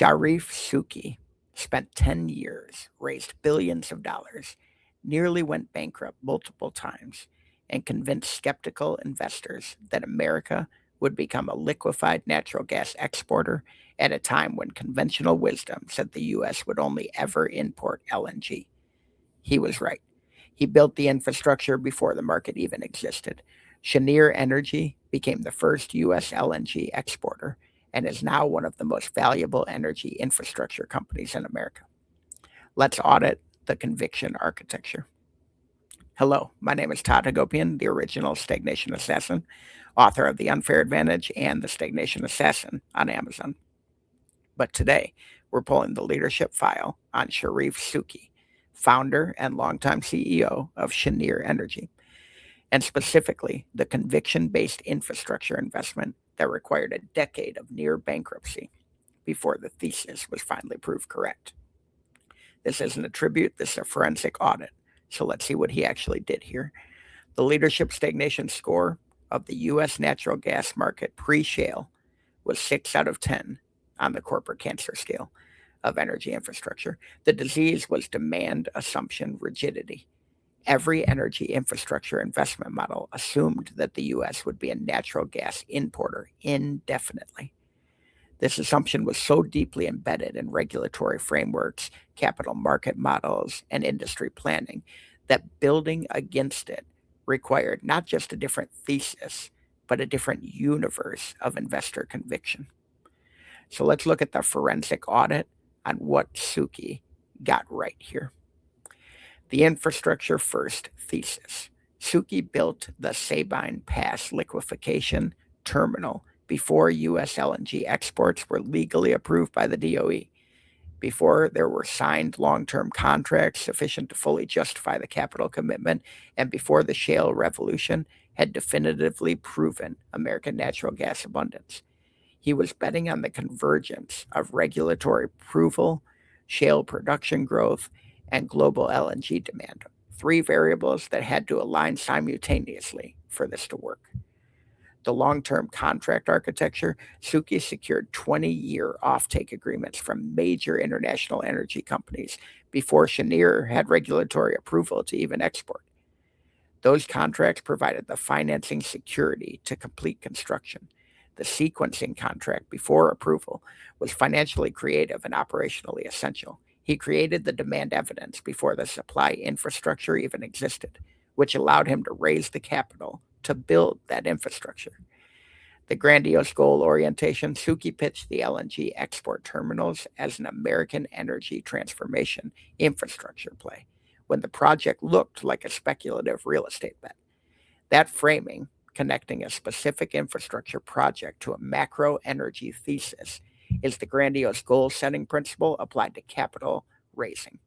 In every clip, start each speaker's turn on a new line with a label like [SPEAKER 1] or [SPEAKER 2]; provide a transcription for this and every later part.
[SPEAKER 1] Charif Souki spent 10 years, raised billions of dollars, nearly went bankrupt multiple times, and convinced skeptical investors that America would become a liquefied natural gas exporter at a time when conventional wisdom said the U.S. would only ever import LNG. He was right. He built the infrastructure before the market even existed. Cheniere Energy became the first U.S. LNG exporter and is now one of the most valuable energy infrastructure companies in America. Let's audit the conviction architecture. Hello, my name is Todd Hagopian, the original Stagnation Assassin, author of The Unfair Advantage and The Stagnation Assassin on Amazon. But today, we're pulling the leadership file on Charif Souki, founder and longtime CEO of Cheniere Energy, and specifically the conviction-based infrastructure investment that required a decade of near bankruptcy before the thesis was finally proved correct. This isn't a tribute, this is a forensic audit. So let's see what he actually did here. The leadership stagnation score of the U.S. natural gas market pre-shale was 6 out of 10 on the corporate cancer scale of energy infrastructure. The disease was demand assumption rigidity. Every energy infrastructure investment model assumed that the U.S. would be a natural gas importer indefinitely. This assumption was so deeply embedded in regulatory frameworks, capital market models, and industry planning that building against it required not just a different thesis, but a different universe of investor conviction. So let's look at the forensic audit on what Souki got right here. The infrastructure first thesis. Souki built the Sabine Pass liquefaction terminal before U.S. LNG exports were legally approved by the DOE, before there were signed long-term contracts sufficient to fully justify the capital commitment, and before the shale revolution had definitively proven American natural gas abundance. He was betting on the convergence of regulatory approval, shale production growth, and global LNG demand, three variables that had to align simultaneously for this to work. The long-term contract architecture, Souki secured 20-year offtake agreements from major international energy companies before Cheniere had regulatory approval to even export. Those contracts provided the financing security to complete construction. The sequencing contract before approval was financially creative and operationally essential. He created the demand evidence before the supply infrastructure even existed, which allowed him to raise the capital to build that infrastructure. The grandiose goal orientation, Souki pitched the LNG export terminals as an American energy transformation infrastructure play, when the project looked like a speculative real estate bet. That framing, connecting a specific infrastructure project to a macro energy thesis, is the grandiose goal setting principle applied to capital raising.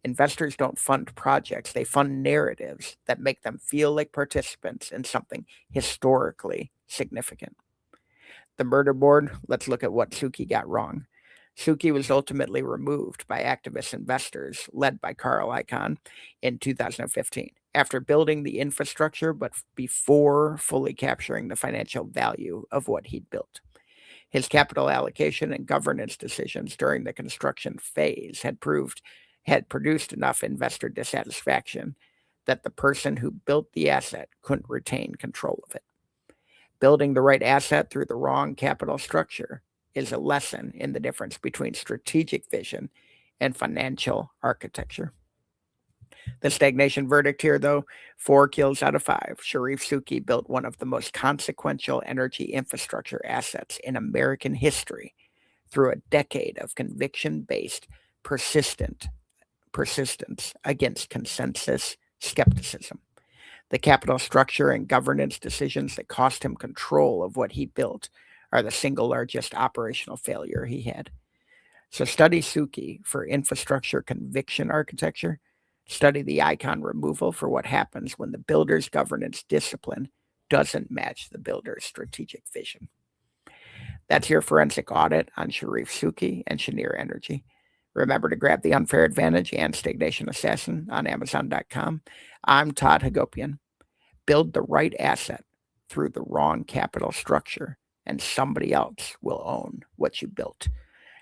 [SPEAKER 1] Investors don't fund projects, they fund narratives that make them feel like participants in something historically significant. The murder board, let's look at what Souki got wrong. Souki was ultimately removed by activist investors led by Carl Icahn in 2015 after building the infrastructure but before fully capturing the financial value of what he'd built. His capital allocation and governance decisions during the construction phase had produced enough investor dissatisfaction that the person who built the asset couldn't retain control of it. Building the right asset through the wrong capital structure is a lesson in the difference between strategic vision and financial architecture. The stagnation verdict here, though, 4 kills out of 5. Charif Souki built one of the most consequential energy infrastructure assets in American history through a decade of conviction-based persistence against consensus skepticism. The capital structure and governance decisions that cost him control of what he built are the single largest operational failure he had. So study Souki for infrastructure conviction architecture. Study the icon removal for what happens when the builder's governance discipline doesn't match the builder's strategic vision. That's your forensic audit on Charif Souki and Cheniere Energy. Remember to grab The Unfair Advantage and Stagnation Assassin on Amazon.com. I'm Todd Hagopian. Build the right asset through the wrong capital structure, and somebody else will own what you built.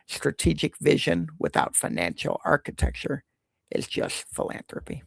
[SPEAKER 1] Strategic vision without financial architecture is just philanthropy.